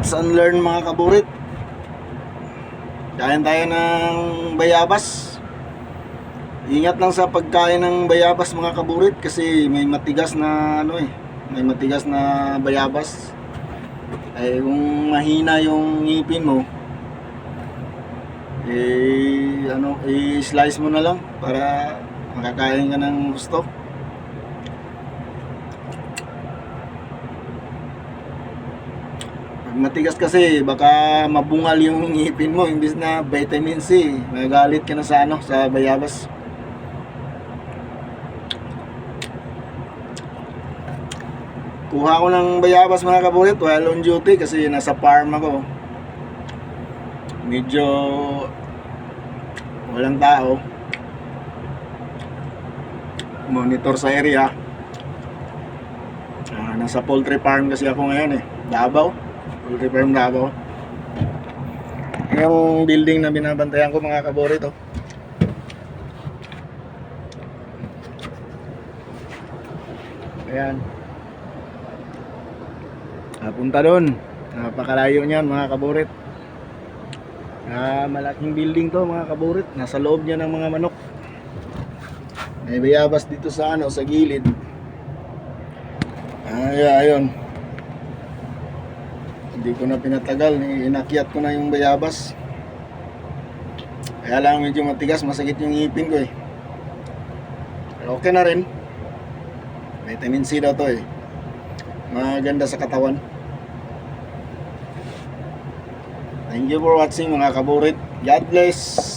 Let's unlearn mga kaburit. Kain tayo ng bayabas. Ingat lang sa pagkain ng bayabas mga kaburit, kasi may matigas na may matigas na bayabas. Ay kung mahina yung ngipin mo, i-slice mo na lang para makakain ka ng gusto. Pag matigas kasi baka mabungal yung ngipin mo, imbis na vitamin C, magagalit ka na sa bayabas. Kuha ko ng bayabas mga kaburit while on duty kasi nasa farm ako. Medyo walang tao. Monitor sa area. Nasa poultry farm kasi ako ngayon Davao. Poultry farm Davao. Yung building na binabantayan ko mga kaburit Ayan. Punta doon. Napakalayo niyan mga kaburit. Malaking building to mga kaburit. Nasa loob niya ng mga manok. May bayabas dito sa gilid. Ayun. Hindi ko na pinatagal, inakyat ko na yung bayabas. Kaya lang medyo matigas, masakit yung ngipin ko Pero okay na rin. Vitamin C daw to maganda sa katawan. Thank you for watching mga kaburit. God bless.